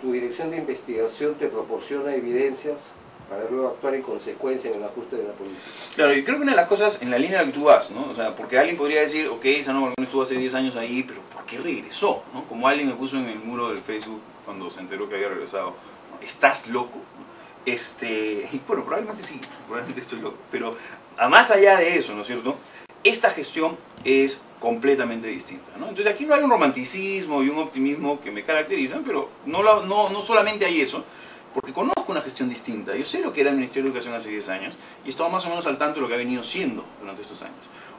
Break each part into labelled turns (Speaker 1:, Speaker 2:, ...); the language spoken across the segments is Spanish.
Speaker 1: tu dirección de investigación te proporciona evidencias para luego actuar en consecuencia en el ajuste de la política.
Speaker 2: Claro, yo creo que una de las cosas en la línea en la que tú vas, ¿no? O sea, porque alguien podría decir, ok, esa Norma Marconi estuvo hace 10 años ahí, pero ¿por qué regresó? ¿No? Como alguien me puso en el muro del Facebook cuando se enteró que había regresado, ¿no? ¿Estás loco? Y bueno, probablemente sí, probablemente estoy loco, pero a más allá de eso, ¿no es cierto? Esta gestión es completamente distinta, ¿no? Entonces aquí no hay un romanticismo y un optimismo que me caracterizan, pero no solamente hay eso, porque conozco una gestión distinta. Yo sé lo que era el Ministerio de Educación hace 10 años y estaba más o menos al tanto de lo que ha venido siendo durante estos años.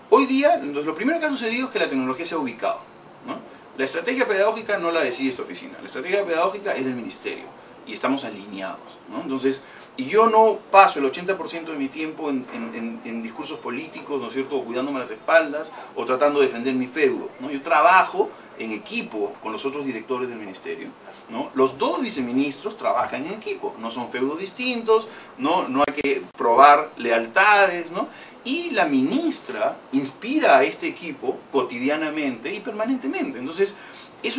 Speaker 2: Hoy día, entonces, lo primero que ha sucedido es que la tecnología se ha ubicado, ¿no? La estrategia pedagógica no la decide esta oficina, la estrategia pedagógica es del Ministerio y estamos alineados, ¿no? Entonces, y yo no paso el 80% de mi tiempo en discursos políticos, ¿no es cierto?, o cuidándome las espaldas o tratando de defender mi feudo, ¿no? Yo trabajo en equipo con los otros directores del ministerio, ¿no? Los dos viceministros trabajan en equipo, no son feudos distintos, no hay que probar lealtades, ¿no? Y la ministra inspira a este equipo cotidianamente y permanentemente. Entonces, es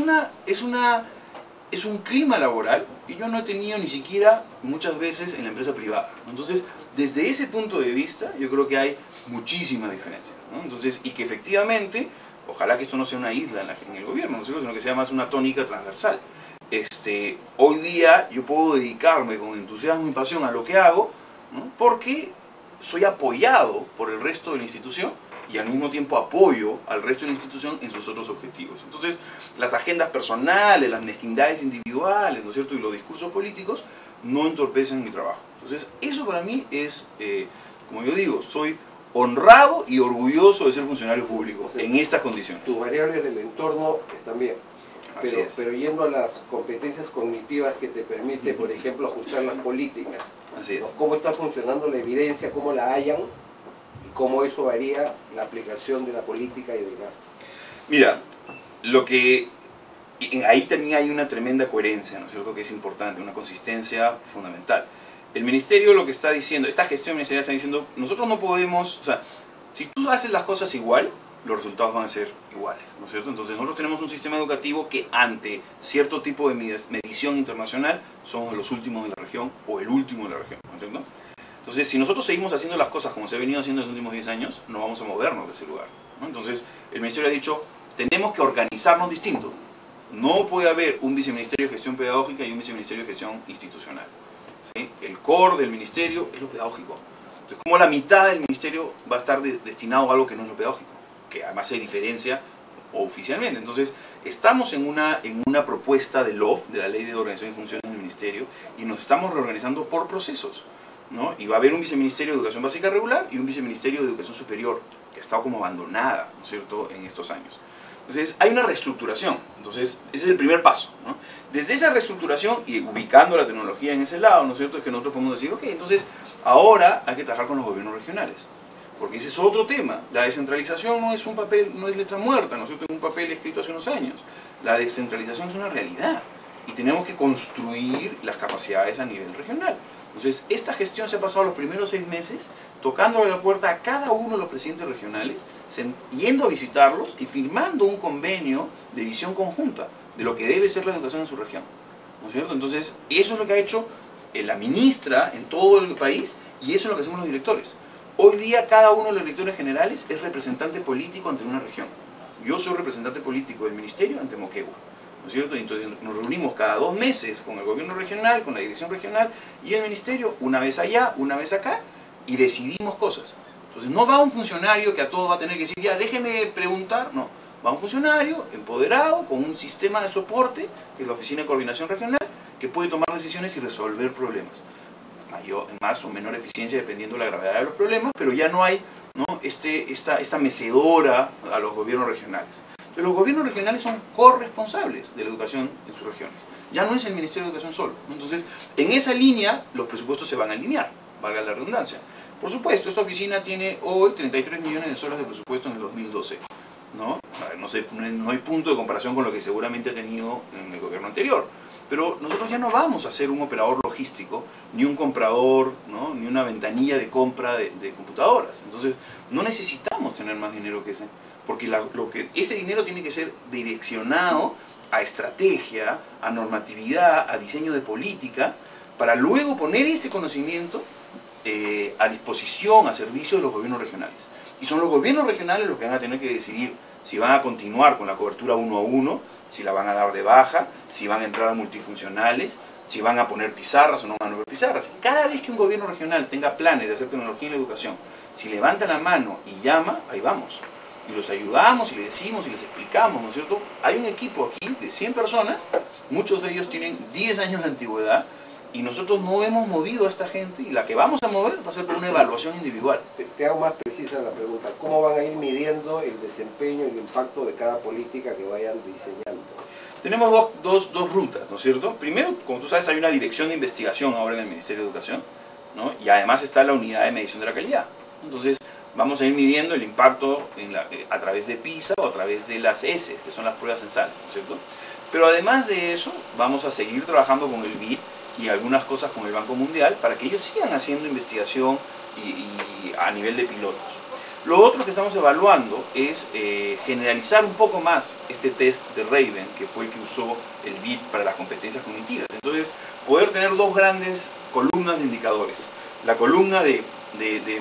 Speaker 2: un clima laboral que yo no he tenido ni siquiera muchas veces en la empresa privada, ¿no? Entonces, desde ese punto de vista, yo creo que hay muchísimas diferencias, ¿no? Entonces, y que efectivamente, ojalá que esto no sea una isla en el gobierno, ¿no? Sino que sea más una tónica transversal. Hoy día yo puedo dedicarme con entusiasmo y pasión a lo que hago, ¿no? Porque soy apoyado por el resto de la institución y al mismo tiempo apoyo al resto de la institución en sus otros objetivos. Entonces, las agendas personales, las mezquindades individuales, ¿no es cierto?, y los discursos políticos no entorpecen mi trabajo. Entonces, eso para mí es, como yo digo, soy honrado y orgulloso de ser funcionario público, o sea, en estas condiciones.
Speaker 1: Tus variables del entorno están bien, pero yendo a las competencias cognitivas que te permite, por ejemplo, ajustar las políticas.
Speaker 2: Así es.
Speaker 1: ¿No? ¿Cómo está funcionando la evidencia, cómo la hallan y cómo eso varía la aplicación de la política y del gasto?
Speaker 2: Mira, ahí también hay una tremenda coherencia, ¿no es cierto?, que es importante, una consistencia fundamental. El ministerio lo que está diciendo, esta gestión ministerial está diciendo, nosotros no podemos, o sea, si tú haces las cosas igual, los resultados van a ser iguales, ¿no es cierto? Entonces nosotros tenemos un sistema educativo que ante cierto tipo de medición internacional somos los últimos de la región o el último de la región, ¿no es cierto? Entonces, si nosotros seguimos haciendo las cosas como se ha venido haciendo en los últimos 10 años, no vamos a movernos de ese lugar, ¿no? Entonces, el ministerio ha dicho, tenemos que organizarnos distinto. No puede haber un viceministerio de gestión pedagógica y un viceministerio de gestión institucional, ¿sí? El core del ministerio es lo pedagógico. Entonces, como la mitad del ministerio va a estar destinado a algo que no es lo pedagógico, que además se diferencia oficialmente. Entonces, estamos en una propuesta de LOF, de la Ley de Organización y Funciones del Ministerio, y nos estamos reorganizando por procesos, ¿no? Y va a haber un viceministerio de Educación Básica Regular y un viceministerio de Educación Superior, que ha estado como abandonada, ¿no es cierto?, en estos años. Entonces, hay una reestructuración. Entonces, ese es el primer paso, ¿no? Desde esa reestructuración y ubicando la tecnología en ese lado, ¿no es cierto?, es que nosotros podemos decir, ok, entonces, ahora hay que trabajar con los gobiernos regionales. Porque ese es otro tema. La descentralización no es un papel, no es letra muerta, ¿no es cierto?, es un papel escrito hace unos años. La descentralización es una realidad y tenemos que construir las capacidades a nivel regional. Entonces, esta gestión se ha pasado los primeros 6 meses tocando la puerta a cada uno de los presidentes regionales, yendo a visitarlos y firmando un convenio de visión conjunta de lo que debe ser la educación en su región, ¿no es cierto? Entonces, eso es lo que ha hecho la ministra en todo el país y eso es lo que hacemos los directores. Hoy día cada uno de los directores generales es representante político ante una región. Yo soy representante político del ministerio ante Moquegua, ¿no es cierto? Entonces nos reunimos cada 2 meses con el gobierno regional, con la dirección regional y el ministerio, una vez allá, una vez acá, y decidimos cosas. Entonces no va un funcionario que a todo va a tener que decir, ya déjeme preguntar, no. Va un funcionario empoderado con un sistema de soporte, que es la Oficina de Coordinación Regional, que puede tomar decisiones y resolver problemas. Más o menor eficiencia dependiendo de la gravedad de los problemas, pero ya no hay, ¿no?, esta mecedora a los gobiernos regionales. Entonces, los gobiernos regionales son corresponsables de la educación en sus regiones. Ya no es el Ministerio de Educación solo. Entonces, en esa línea, los presupuestos se van a alinear, valga la redundancia. Por supuesto, esta oficina tiene hoy 33 millones de soles de presupuesto en el 2012. ¿No? No hay punto de comparación con lo que seguramente ha tenido en el gobierno anterior. Pero nosotros ya no vamos a ser un operador logístico, ni un comprador, ¿no?, ni una ventanilla de compra de computadoras. Entonces, no necesitamos tener más dinero que ese, porque ese dinero tiene que ser direccionado a estrategia, a normatividad, a diseño de política, para luego poner ese conocimiento a disposición, a servicio de los gobiernos regionales. Y son los gobiernos regionales los que van a tener que decidir si van a continuar con la cobertura 1 a 1, si la van a dar de baja, si van a entrar a multifuncionales, si van a poner pizarras o no van a poner pizarras. Cada vez que un gobierno regional tenga planes de hacer tecnología en la educación, si levanta la mano y llama, ahí vamos. Y los ayudamos y les decimos y les explicamos, ¿no es cierto? Hay un equipo aquí de 100 personas, muchos de ellos tienen 10 años de antigüedad, y nosotros no hemos movido a esta gente, y la que vamos a mover va a ser por una evaluación individual.
Speaker 1: Te hago más precisa la pregunta. ¿Cómo van a ir midiendo el desempeño y el impacto de cada política que vayan diseñando?
Speaker 2: Tenemos dos rutas, ¿no es cierto? Primero, como tú sabes, hay una dirección de investigación ahora en el Ministerio de Educación, ¿no? Y además está la unidad de medición de la calidad. Entonces, vamos a ir midiendo el impacto a través de PISA o a través de las ESE, que son las pruebas en sal, ¿no es cierto? Pero además de eso, vamos a seguir trabajando con el BID y algunas cosas con el Banco Mundial para que ellos sigan haciendo investigación y a nivel de pilotos. Lo otro que estamos evaluando es generalizar un poco más este test de Raven, que fue el que usó el BID para las competencias cognitivas. Entonces, poder tener dos grandes columnas de indicadores. La columna de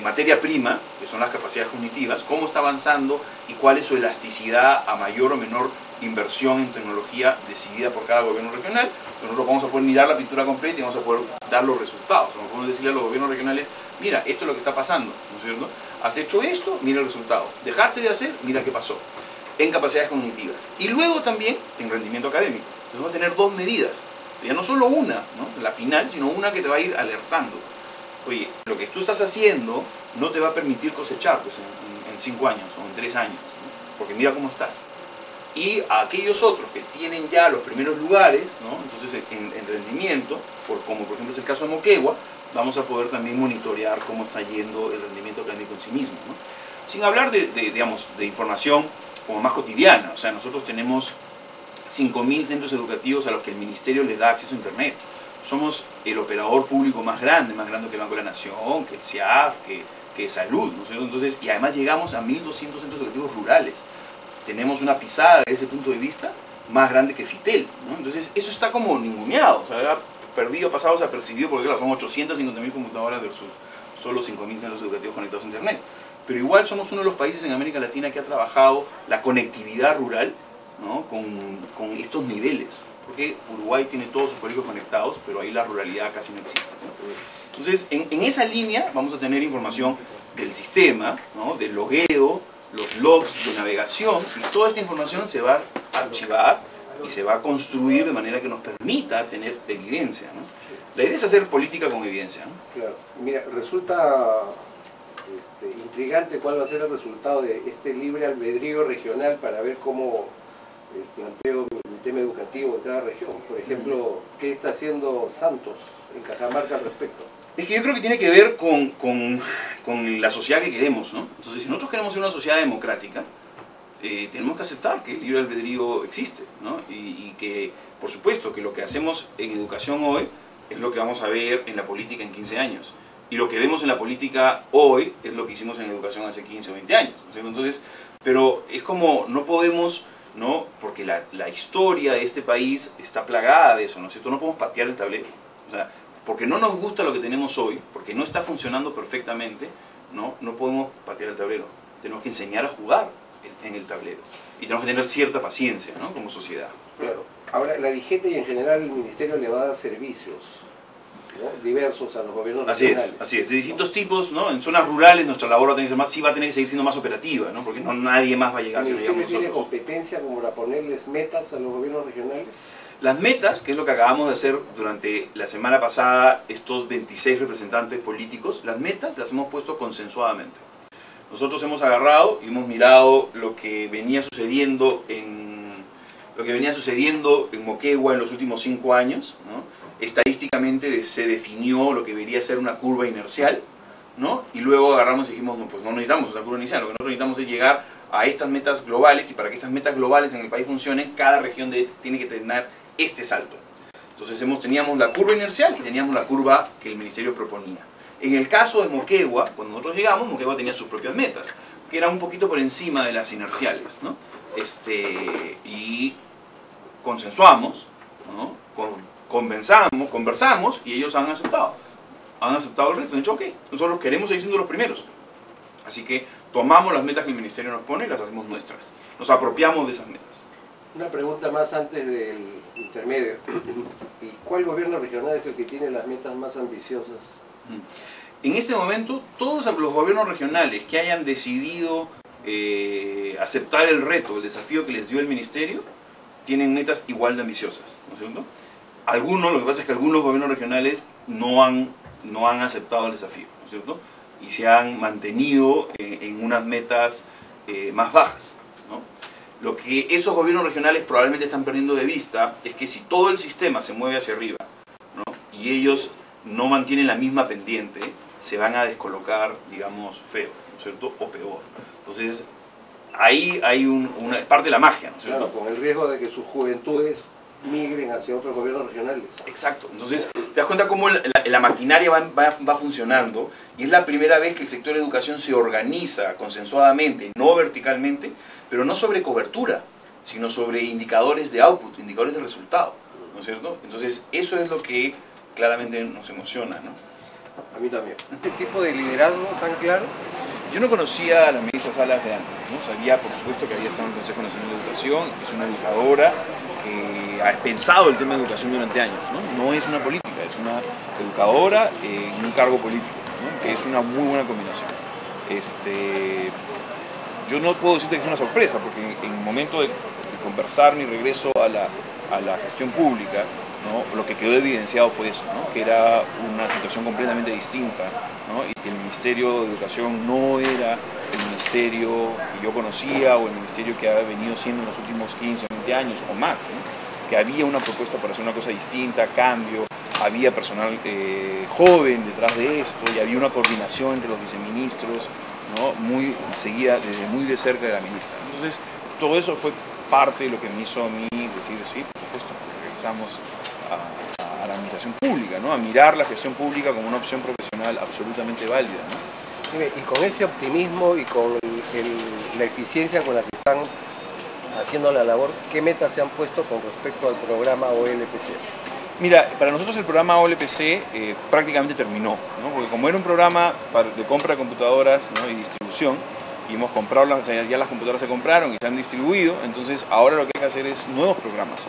Speaker 2: materia prima, que son las capacidades cognitivas, cómo está avanzando y cuál es su elasticidad a mayor o menor inversión en tecnología decidida por cada gobierno regional. Nosotros vamos a poder mirar la pintura completa y vamos a poder dar los resultados. Vamos a poder decirle a los gobiernos regionales, mira, esto es lo que está pasando, ¿no es cierto? Has hecho esto, mira el resultado. Dejaste de hacer, mira qué pasó. En capacidades cognitivas. Y luego también en rendimiento académico. Entonces vamos a tener dos medidas. Ya no solo una, ¿no? La final, sino una que te va a ir alertando. Oye, lo que tú estás haciendo no te va a permitir cosechar pues, en 5 años o en 3 años, ¿no? Porque mira cómo estás. Y a aquellos otros que tienen ya los primeros lugares, ¿no? Entonces en rendimiento, como por ejemplo es el caso de Moquegua, vamos a poder también monitorear cómo está yendo el rendimiento académico en sí mismo, ¿no? Sin hablar digamos, de información como más cotidiana. O sea, nosotros tenemos 5.000 centros educativos a los que el Ministerio les da acceso a Internet. Somos el operador público más grande que el Banco de la Nación, que el CIAF, que Salud, ¿no es cierto? Entonces, y además llegamos a 1.200 centros educativos rurales. Tenemos una pisada desde ese punto de vista más grande que FITEL, ¿no? Entonces, eso está como ninguneado, o sea, pasado desapercibido, porque claro, son 850.000 computadoras versus solo 5.000 centros educativos conectados a Internet. Pero igual somos uno de los países en América Latina que ha trabajado la conectividad rural, ¿no? con estos niveles. Porque Uruguay tiene todos sus colegios conectados, pero ahí la ruralidad casi no existe, ¿no? Entonces, en esa línea vamos a tener información del sistema, ¿no? Del logueo, los logs de navegación, y toda esta información se va a archivar y se va a construir de manera que nos permita tener evidencia, ¿no? La idea es hacer política con evidencia, ¿no?
Speaker 1: Claro. Mira, resulta intrigante cuál va a ser el resultado de este libre albedrío regional para ver cómo planteo mi tema educativo en cada región. Por ejemplo, ¿qué está haciendo Santos en Cajamarca al respecto?
Speaker 2: Es que yo creo que tiene que ver con la sociedad que queremos, ¿no? Entonces, si nosotros queremos ser una sociedad democrática, tenemos que aceptar que el libre albedrío existe, ¿no? Y que, por supuesto, que lo que hacemos en educación hoy es lo que vamos a ver en la política en 15 años. Y lo que vemos en la política hoy es lo que hicimos en educación hace 15 o 20 años, ¿no? Entonces, pero es como, no podemos, ¿no? Porque la historia de este país está plagada de eso, ¿no es cierto? No podemos patear el tablero. O sea, porque no nos gusta lo que tenemos hoy, porque no está funcionando perfectamente, no podemos patear el tablero. Tenemos que enseñar a jugar en el tablero. Y tenemos que tener cierta paciencia, ¿no? Como sociedad.
Speaker 1: Claro. Ahora, la DIGET y en general el Ministerio le va a dar servicios, ¿no? Diversos a los gobiernos regionales.
Speaker 2: Así es, de distintos tipos, ¿no? En zonas rurales nuestra labor va a tener que ser más, sí va a tener que seguir siendo más operativa, ¿no? Porque nadie más va a llegar si no llegamos nosotros.
Speaker 1: ¿Tiene competencia como para ponerles metas a los gobiernos regionales?
Speaker 2: Las metas, que es lo que acabamos de hacer durante la semana pasada, estos 26 representantes políticos, las metas las hemos puesto consensuadamente. Nosotros hemos agarrado y hemos mirado lo que venía sucediendo en Moquegua en los últimos 5 años, ¿no? Estadísticamente se definió lo que debería ser una curva inercial, ¿no? Y luego agarramos y dijimos, no, pues no necesitamos esa curva inercial, lo que nosotros necesitamos es llegar a estas metas globales, y para que estas metas globales en el país funcionen, cada región tiene que tener este salto. Entonces teníamos la curva inercial y teníamos la curva que el ministerio proponía. En el caso de Moquegua, cuando nosotros llegamos, Moquegua tenía sus propias metas, que eran un poquito por encima de las inerciales, ¿no? Y consensuamos, ¿no? Conversamos y ellos han aceptado el reto. Han dicho, ok, nosotros queremos seguir siendo los primeros. Así que tomamos las metas que el Ministerio nos pone y las hacemos nuestras. Nos apropiamos de esas metas.
Speaker 1: Una pregunta más antes del intermedio. ¿Y cuál gobierno regional es el que tiene las metas más ambiciosas?
Speaker 2: En este momento, todos los gobiernos regionales que hayan decidido aceptar el reto, el desafío que les dio el Ministerio, tienen metas igual de ambiciosas, ¿no es cierto? Lo que pasa es que algunos gobiernos regionales no han aceptado el desafío, ¿no es cierto? Y se han mantenido en unas metas más bajas, ¿no? Lo que esos gobiernos regionales probablemente están perdiendo de vista es que si todo el sistema se mueve hacia arriba, ¿no? Y ellos no mantienen la misma pendiente, se van a descolocar, digamos, feo, ¿no es cierto? O peor. Entonces, ahí hay una parte de la magia, ¿no es cierto?
Speaker 1: Claro, con el riesgo de que sus juventudes migren hacia otros gobiernos regionales.
Speaker 2: Exacto. Entonces, te das cuenta cómo la maquinaria va funcionando, y es la primera vez que el sector de educación se organiza consensuadamente, no verticalmente, pero no sobre cobertura, sino sobre indicadores de output, indicadores de resultado, ¿no es cierto? Entonces, eso es lo que claramente nos emociona, ¿no?
Speaker 1: A mí también. Este tipo de liderazgo tan claro.
Speaker 2: Yo no conocía a la ministra Salas de antes, ¿no? Sabía, por supuesto, que había estado en el Consejo Nacional de Educación, que es una educadora que ha pensado el tema de educación durante años, ¿no? No es una política, es una educadora en un cargo político, ¿no? Que es una muy buena combinación. Yo no puedo decirte que es una sorpresa, porque en el momento de conversar mi regreso a la gestión pública, ¿no? Lo que quedó evidenciado fue eso, ¿no? Que era una situación completamente distinta, ¿no? Y que el Ministerio de Educación no era el ministerio que yo conocía o el ministerio que ha venido siendo en los últimos 15 o 20 años o más, ¿no? Que había una propuesta para hacer una cosa distinta, cambio, había personal joven detrás de esto y había una coordinación entre los viceministros, ¿no? Muy seguida, desde muy de cerca de la ministra. Entonces, todo eso fue parte de lo que me hizo a mí decir, sí, por supuesto, regresamos a la administración pública, ¿no? A mirar la gestión pública como una opción profesional absolutamente válida, ¿no?
Speaker 1: Y con ese optimismo y con la eficiencia con la que están haciendo la labor, ¿qué metas se han puesto con respecto al programa OLPC?
Speaker 2: Mira, para nosotros el programa OLPC prácticamente terminó, ¿no? Porque como era un programa de compra de computadoras, ¿no? Y distribución, y hemos comprado, ya las computadoras se compraron y se han distribuido, entonces ahora lo que hay que hacer es nuevos programas,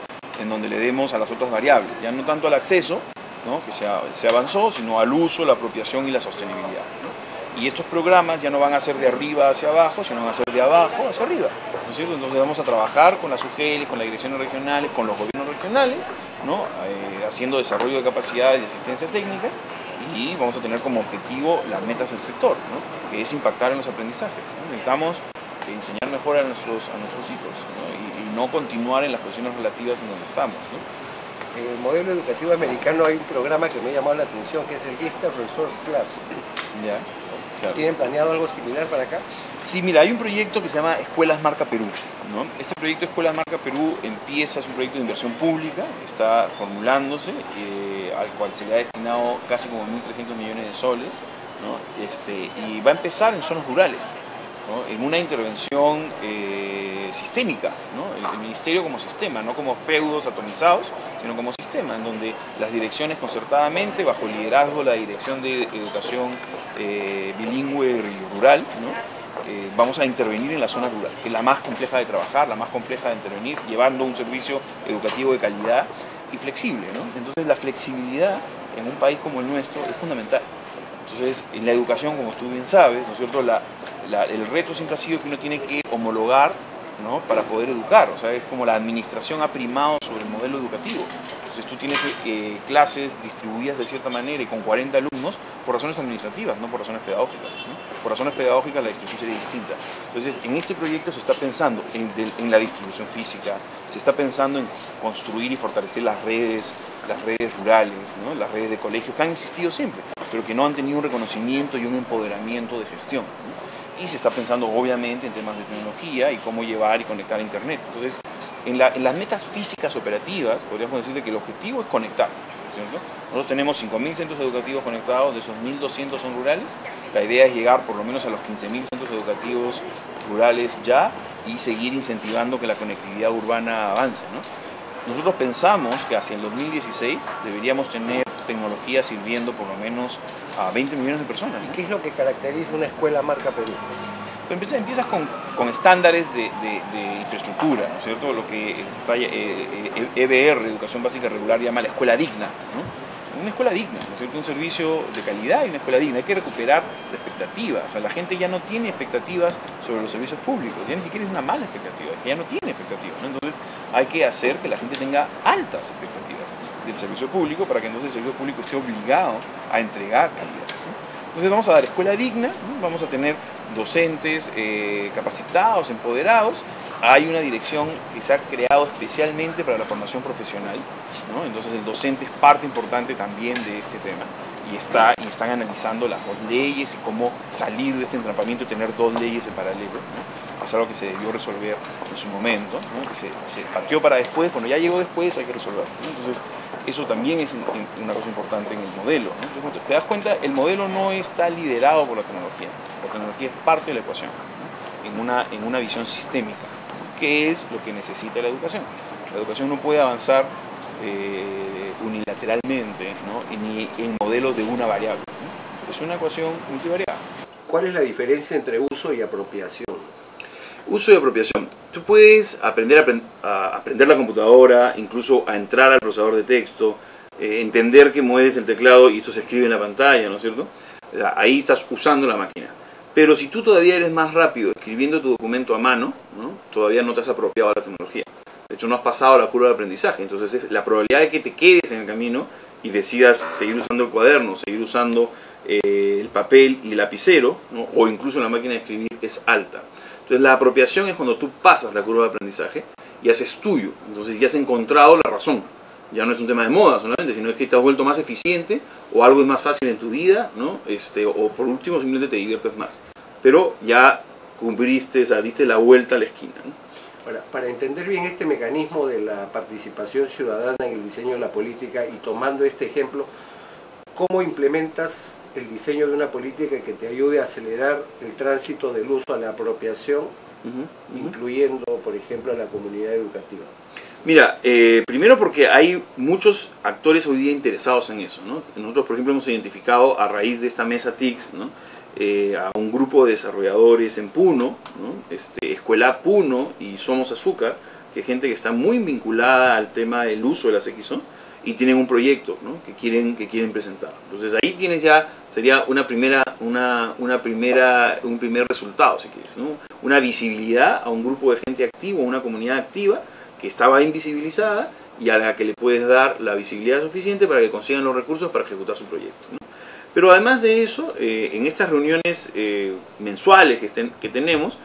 Speaker 2: en donde le demos a las otras variables, ya no tanto al acceso, ¿no? Que se avanzó, sino al uso, la apropiación y la sostenibilidad, ¿no? Y estos programas ya no van a ser de arriba hacia abajo, sino van a ser de abajo hacia arriba, ¿no es cierto? Entonces vamos a trabajar con las UGEL, con las direcciones regionales, con los gobiernos regionales, ¿no? Haciendo desarrollo de capacidades y asistencia técnica, y vamos a tener como objetivo las metas del sector, ¿no? Que es impactar en los aprendizajes, ¿no? Necesitamos enseñar mejor a nuestros hijos, ¿no? Y no continuar en las cuestiones relativas en donde estamos, ¿no?
Speaker 1: En el modelo educativo americano hay un programa que me ha llamado la atención, que es el Gifted Resource Class.
Speaker 2: Ya, claro.
Speaker 1: ¿Tienen planeado algo similar para acá?
Speaker 2: Sí, mira, hay un proyecto que se llama Escuelas Marca Perú, ¿no? Este proyecto Escuelas Marca Perú es un proyecto de inversión pública, está formulándose, al cual se le ha destinado casi como 1.300 millones de soles, ¿no? Y va a empezar en zonas rurales, ¿no? En una intervención sistémica, ¿no? El ministerio como sistema, no como feudos atomizados, sino como sistema, en donde las direcciones concertadamente, bajo el liderazgo de la Dirección de Educación Bilingüe y Rural, ¿no? Vamos a intervenir en la zona rural, que es la más compleja de trabajar, la más compleja de intervenir, llevando un servicio educativo de calidad y flexible, ¿no? Entonces la flexibilidad en un país como el nuestro es fundamental. Entonces, en la educación, como tú bien sabes, ¿no es cierto? El reto siempre ha sido que uno tiene que homologar, ¿no? Para poder educar, o sea, es como la administración ha primado sobre el modelo educativo. Entonces tú tienes clases distribuidas de cierta manera y con 40 alumnos por razones administrativas, no por razones pedagógicas, ¿no? Por razones pedagógicas la distribución sería distinta. Entonces, en este proyecto se está pensando en la distribución física, se está pensando en construir y fortalecer las redes rurales, ¿no? Las redes de colegios que han existido siempre, pero que no han tenido un reconocimiento y un empoderamiento de gestión, ¿no? Y se está pensando obviamente en temas de tecnología y cómo llevar y conectar a Internet. Entonces, en las metas físicas operativas, podríamos decirle que el objetivo es conectar, ¿cierto? Nosotros tenemos 5.000 centros educativos conectados, de esos 1.200 son rurales. La idea es llegar por lo menos a los 15.000 centros educativos rurales ya y seguir incentivando que la conectividad urbana avance, ¿no? nosotros pensamos que hacia el 2016 deberíamos tener tecnología sirviendo por lo menos a 20 millones de personas, ¿no?
Speaker 1: ¿Y qué es lo que caracteriza una escuela marca Perú?
Speaker 2: Empiezas con estándares de infraestructura, ¿no es cierto? Lo que está, EBR, Educación Básica Regular, llama la escuela digna, ¿no? Una escuela digna, ¿no es cierto? Un servicio de calidad y una escuela digna. Hay que recuperar la expectativa. O sea, la gente ya no tiene expectativas sobre los servicios públicos, ya ni siquiera es una mala expectativa, es que ya no tiene expectativas, ¿no? Entonces hay que hacer que la gente tenga altas expectativas del servicio público para que entonces el servicio público esté obligado a entregar calidad, ¿no? Entonces vamos a dar escuela digna, ¿no? Vamos a tener docentes capacitados, empoderados. Hay una dirección que se ha creado especialmente para la formación profesional, ¿no? Entonces el docente es parte importante también de este tema y están analizando las dos leyes y cómo salir de este entrampamiento y tener dos leyes en paralelo, ¿no? Es algo que se debió resolver en su momento, ¿no? Que se pateó para después, cuando ya llegó después hay que resolverlo, ¿no? Entonces eso también es una cosa importante en el modelo, ¿no? Entonces, te das cuenta, el modelo no está liderado por la tecnología es parte de la ecuación, ¿no? en una visión sistémica. ¿Qué es lo que necesita la educación? La educación no puede avanzar unilateralmente, ¿no? Ni en modelos de una variable, ¿no? Es una ecuación multivariable.
Speaker 1: ¿Cuál es la diferencia entre uso y apropiación?
Speaker 2: Uso y apropiación. Tú puedes aprender a aprender la computadora, incluso a entrar al procesador de texto, entender que mueves el teclado y esto se escribe en la pantalla, ¿no es cierto? Ahí estás usando la máquina. Pero si tú todavía eres más rápido escribiendo tu documento a mano, ¿no? Todavía no te has apropiado de la tecnología. De hecho, no has pasado la curva de aprendizaje. Entonces, la probabilidad de que te quedes en el camino y decidas seguir usando el cuaderno, seguir usando el papel y el lapicero, ¿no? O incluso la máquina de escribir es alta. Entonces, la apropiación es cuando tú pasas la curva de aprendizaje y haces tuyo. Entonces, ya has encontrado la razón. Ya no es un tema de moda solamente, sino es que te has vuelto más eficiente o algo es más fácil en tu vida, ¿no? O por último simplemente te diviertes más. Pero ya cumpliste, diste la vuelta a la esquina, ¿no?
Speaker 1: Para entender bien este mecanismo de la participación ciudadana en el diseño de la política y tomando este ejemplo, ¿cómo implementas el diseño de una política que te ayude a acelerar el tránsito del uso a la apropiación, incluyendo, por ejemplo, a la comunidad educativa?
Speaker 2: Mira, primero porque hay muchos actores hoy día interesados en eso, ¿no? Nosotros, por ejemplo, hemos identificado a raíz de esta mesa TICS, ¿no? A un grupo de desarrolladores en Puno, ¿no? Escuela Puno y Somos Azúcar, que es gente que está muy vinculada al tema del uso de las XO y tienen un proyecto, ¿no? que quieren presentar. Entonces ahí tienes ya, sería un primer resultado, si quieres, ¿no? Una visibilidad a un grupo de gente activa, una comunidad activa, que estaba invisibilizada y a la que le puedes dar la visibilidad suficiente para que consigan los recursos para ejecutar su proyecto, ¿no? Pero además de eso, en estas reuniones mensuales que tenemos,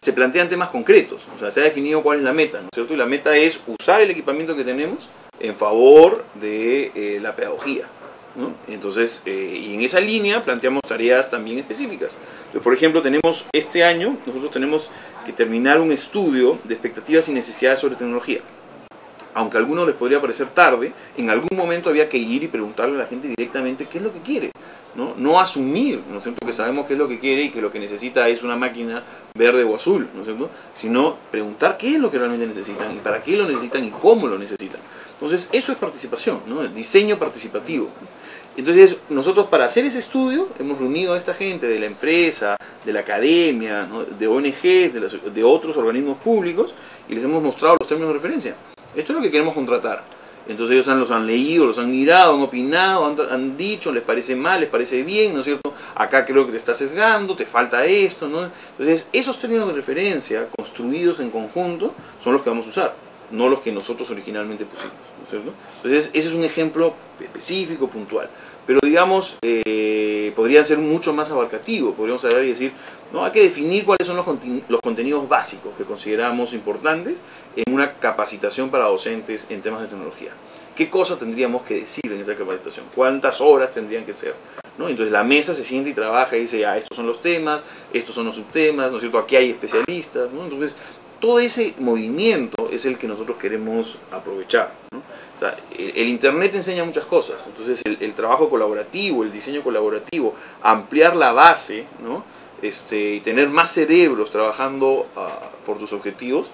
Speaker 2: se plantean temas concretos. O sea, se ha definido cuál es la meta, ¿no es cierto? Y la meta es usar el equipamiento que tenemos en favor de la pedagogía, ¿no? Entonces, y en esa línea planteamos tareas también específicas. Entonces, por ejemplo, este año, nosotros tenemos que terminar un estudio de expectativas y necesidades sobre tecnología. Aunque a algunos les podría parecer tarde, en algún momento había que ir y preguntarle a la gente directamente qué es lo que quiere, ¿no? No asumir, ¿no es cierto?, que sabemos qué es lo que quiere y que lo que necesita es una máquina verde o azul, ¿no es cierto?, sino preguntar qué es lo que realmente necesitan y para qué lo necesitan y cómo lo necesitan. Entonces, eso es participación, ¿no? El diseño participativo. Entonces, nosotros para hacer ese estudio hemos reunido a esta gente de la empresa, de la academia, ¿no?, de ONGs, de otros organismos públicos y les hemos mostrado los términos de referencia. Esto es lo que queremos contratar. Entonces ellos los han leído, los han mirado, han opinado, han dicho, les parece mal, les parece bien, ¿no es cierto? Acá creo que te está sesgando, te falta esto, ¿no? Entonces esos términos de referencia construidos en conjunto son los que vamos a usar, no los que nosotros originalmente pusimos, ¿no es cierto? Entonces ese es un ejemplo específico, puntual. Pero digamos, podrían ser mucho más abarcativos, podríamos hablar y decir, no, hay que definir cuáles son los contenidos básicos que consideramos importantes en una capacitación para docentes en temas de tecnología. ¿Qué cosas tendríamos que decir en esa capacitación? ¿Cuántas horas tendrían que ser? ¿No? Entonces la mesa se siente y trabaja y dice, ya, estos son los temas, estos son los subtemas, ¿no es cierto? Aquí hay especialistas, ¿no? Entonces, todo ese movimiento es el que nosotros queremos aprovechar, ¿no? O sea, el Internet enseña muchas cosas, entonces el trabajo colaborativo, el diseño colaborativo, ampliar la base, ¿no? Y tener más cerebros trabajando por tus objetivos,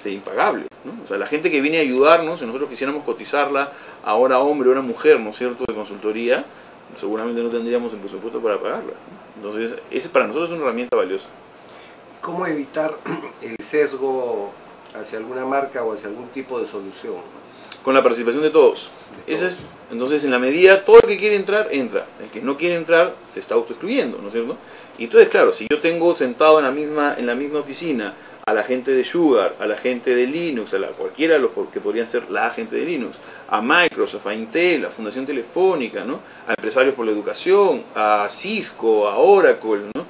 Speaker 2: impagable, ¿no? O sea, la gente que viene a ayudarnos, si nosotros quisiéramos cotizarla ahora hombre o una mujer, ¿no es cierto?, de consultoría, seguramente no tendríamos el presupuesto para pagarla, ¿no? Entonces, para nosotros es una herramienta valiosa.
Speaker 1: ¿Cómo evitar el sesgo hacia alguna marca o hacia algún tipo de solución?
Speaker 2: Con la participación de todos. Entonces, en la medida, todo el que quiere entrar, entra. El que no quiere entrar, se está autoexcluyendo, ¿no es cierto? Y entonces, claro, si yo tengo sentado en la misma oficina a la gente de Sugar, a la gente de Linux, cualquiera de los que podrían ser la gente de Linux, a Microsoft, a Intel, a Fundación Telefónica, ¿no?, a Empresarios por la Educación, a Cisco, a Oracle, ¿no?,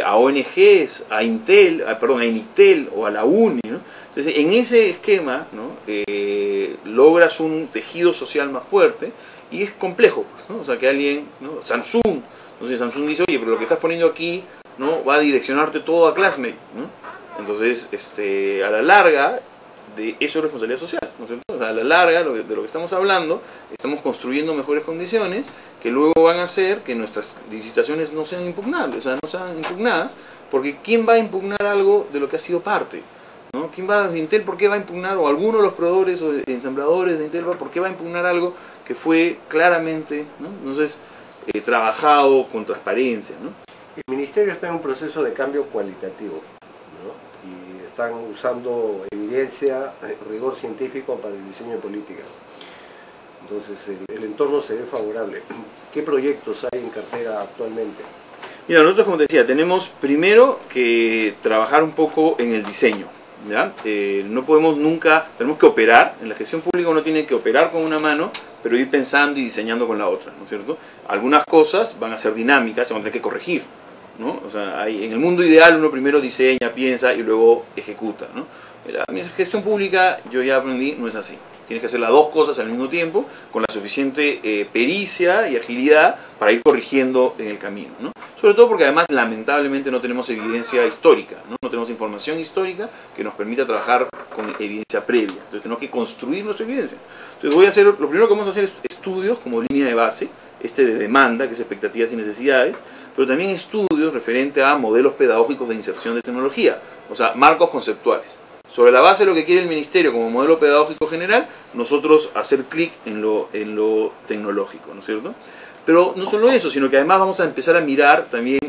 Speaker 2: a ONGs, a Intel, a Initel o a la UNI, ¿no? Entonces, en ese esquema, ¿no?, logras un tejido social más fuerte y es complejo, pues, ¿no? O sea, que alguien, ¿no?, Samsung, entonces Samsung dice, oye, pero lo que estás poniendo aquí, ¿no?, va a direccionarte todo a Classmate, ¿no? Entonces, a la larga, eso es responsabilidad social, ¿no es cierto? O sea, a la larga, de lo que estamos hablando, estamos construyendo mejores condiciones que luego van a hacer que nuestras licitaciones no sean impugnables, o sea, no sean impugnadas, porque ¿quién va a impugnar algo de lo que ha sido parte? ¿No? ¿Quién va a Intel, por qué va a impugnar, o alguno de los proveedores o ensambladores de Intel, por qué va a impugnar algo que fue claramente, ¿no?, entonces, trabajado con transparencia, ¿no?
Speaker 1: El Ministerio está en un proceso de cambio cualitativo, ¿no? Y están usando evidencia, rigor científico para el diseño de políticas. Entonces el entorno se ve favorable. ¿Qué proyectos hay en cartera actualmente?
Speaker 2: Mira, nosotros, como te decía, tenemos primero que trabajar un poco en el diseño, ¿ya? No podemos nunca, tenemos que operar, en la gestión pública uno tiene que operar con una mano, pero ir pensando y diseñando con la otra, ¿no es cierto? Algunas cosas van a ser dinámicas, se van a tener que corregir, ¿no? O sea, en el mundo ideal uno primero diseña, piensa y luego ejecuta, ¿no? La gestión pública, yo ya aprendí, no es así. Tienes que hacer las dos cosas al mismo tiempo, con la suficiente pericia y agilidad para ir corrigiendo en el camino, ¿no? Sobre todo porque además lamentablemente no tenemos evidencia histórica, ¿no? No tenemos información histórica que nos permita trabajar con evidencia previa. Entonces tenemos que construir nuestra evidencia. Entonces lo primero que vamos a hacer es estudios como línea de base, de demanda, que es expectativas y necesidades, pero también estudios referentes a modelos pedagógicos de inserción de tecnología, o sea, marcos conceptuales. Sobre la base de lo que quiere el Ministerio como modelo pedagógico general, nosotros hacer clic en lo tecnológico, ¿no es cierto? Pero no solo eso, sino que además vamos a empezar a mirar también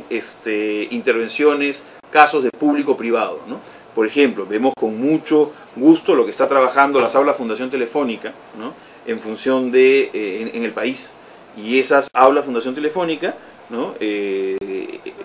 Speaker 2: intervenciones, casos de público-privado, ¿no? Por ejemplo, vemos con mucho gusto lo que está trabajando las aulas Fundación Telefónica, ¿no?, en función en el país. Y esas aulas Fundación Telefónica, ¿no?,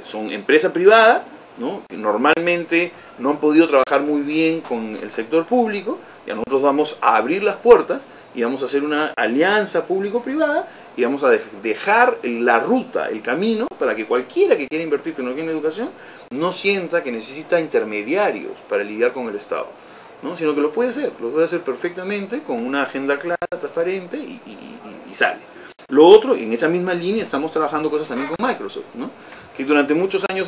Speaker 2: son empresa privada, ¿no?, que normalmente no han podido trabajar muy bien con el sector público, y a nosotros vamos a abrir las puertas y vamos a hacer una alianza público-privada y vamos a dejar la ruta, el camino, para que cualquiera que quiera invertir tecnología en educación no sienta que necesita intermediarios para lidiar con el Estado, ¿no?, sino que lo puede hacer perfectamente con una agenda clara, transparente y sale. Lo otro, en esa misma línea estamos trabajando cosas también con Microsoft, ¿no?, que durante muchos años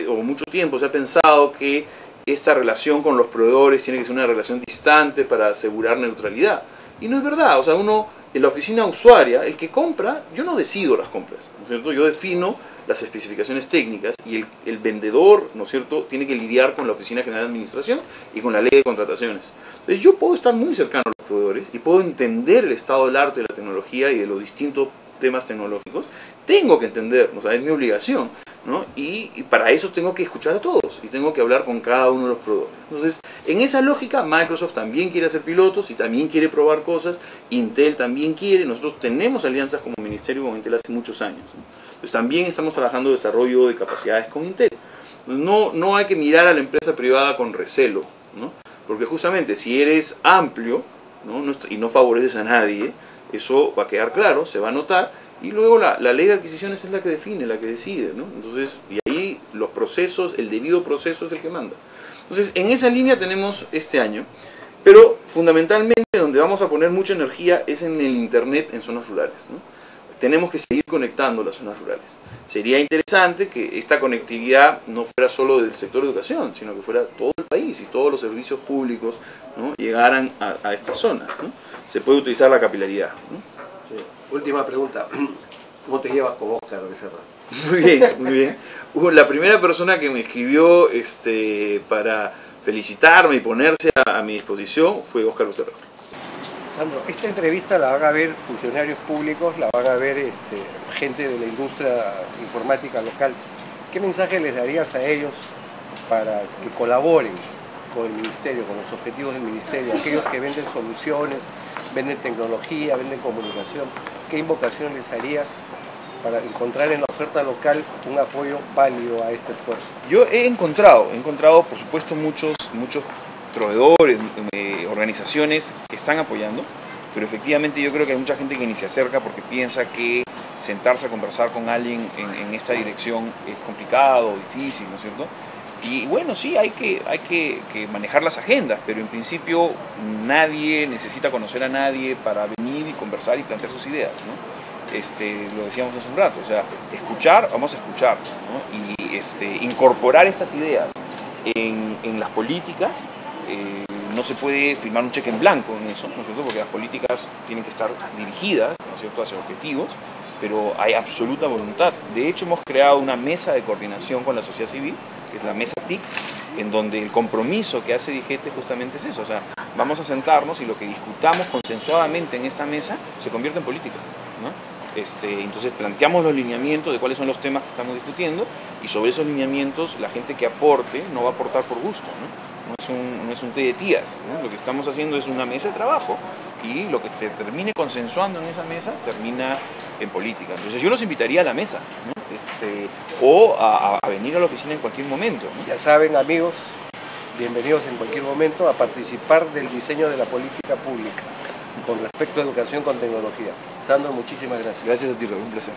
Speaker 2: o mucho tiempo se ha pensado que esta relación con los proveedores tiene que ser una relación distante para asegurar neutralidad. Y no es verdad, o sea, uno en la oficina usuaria, el que compra, yo no decido las compras, ¿no es cierto? Yo defino las especificaciones técnicas y el vendedor, ¿no es cierto?, tiene que lidiar con la Oficina General de Administración y con la ley de contrataciones. Entonces yo puedo estar muy cercano a los proveedores y puedo entender el estado del arte de la tecnología y de los distintos temas tecnológicos. Tengo que entender, o sea, es mi obligación, ¿no? Y para eso tengo que escuchar a todos y tengo que hablar con cada uno de los proveedores. Entonces, en esa lógica, Microsoft también quiere hacer pilotos y también quiere probar cosas, Intel también quiere, nosotros tenemos alianzas como Ministerio con Intel hace muchos años, ¿no? Entonces también estamos trabajando desarrollo de capacidades con Intel. No hay que mirar a la empresa privada con recelo, ¿no? Porque justamente si eres amplio, ¿no?, y no favoreces a nadie, eso va a quedar claro, se va a notar, y luego la ley de adquisiciones es la que define, la que decide, ¿no? Entonces, y ahí los procesos, el debido proceso es el que manda. Entonces, en esa línea tenemos este año, pero fundamentalmente donde vamos a poner mucha energía es en el Internet en zonas rurales, ¿no? Tenemos que seguir conectando las zonas rurales. Sería interesante que esta conectividad no fuera solo del sector de educación, sino que fuera todo el país y todos los servicios públicos, ¿no?, llegaran a estas zonas, ¿no? Se puede utilizar la capilaridad, ¿no?
Speaker 1: Sí. Última pregunta. ¿Cómo te llevas con Oscar Becerra?
Speaker 2: Muy bien, muy bien. La primera persona que me escribió para felicitarme y ponerse a mi disposición fue Óscar Becerra.
Speaker 1: Sandro, esta entrevista la van a ver funcionarios públicos, la van a ver gente de la industria informática local. ¿Qué mensaje les darías a ellos para que colaboren con el ministerio, con los objetivos del ministerio? Aquellos que venden soluciones, venden tecnología, venden comunicación. ¿Qué invocación les harías para encontrar en la oferta local un apoyo válido a este esfuerzo?
Speaker 2: Yo he encontrado por supuesto muchos proveedores, organizaciones que están apoyando, pero efectivamente yo creo que hay mucha gente que ni se acerca porque piensa que sentarse a conversar con alguien en esta dirección es complicado, difícil, ¿no es cierto? Y bueno, sí, hay que manejar las agendas, pero en principio nadie necesita conocer a nadie para venir y conversar y plantear sus ideas, ¿no? Lo decíamos hace un rato, o sea, escuchar, vamos a escuchar, ¿no? Y incorporar estas ideas en las políticas. No se puede firmar un cheque en blanco en eso, ¿no es cierto? Porque las políticas tienen que estar dirigidas, ¿no es cierto?, hacia objetivos, pero hay absoluta voluntad. De hecho, hemos creado una mesa de coordinación con la sociedad civil, que es la mesa TICS, en donde el compromiso que hace DIGETE justamente es eso, o sea, vamos a sentarnos y lo que discutamos consensuadamente en esta mesa se convierte en política, ¿no? Entonces planteamos los lineamientos de cuáles son los temas que estamos discutiendo y sobre esos lineamientos la gente que aporte no va a aportar por gusto, ¿no? No es un té de tías, ¿no? Lo que estamos haciendo es una mesa de trabajo y lo que se termine consensuando en esa mesa termina en política. Entonces yo los invitaría a la mesa, ¿no? O a venir a la oficina en cualquier momento, ¿no?
Speaker 1: Ya saben, amigos, bienvenidos en cualquier momento a participar del diseño de la política pública con respecto a educación con tecnología. Sandro, muchísimas gracias.
Speaker 2: Gracias a ti, Raúl, un placer.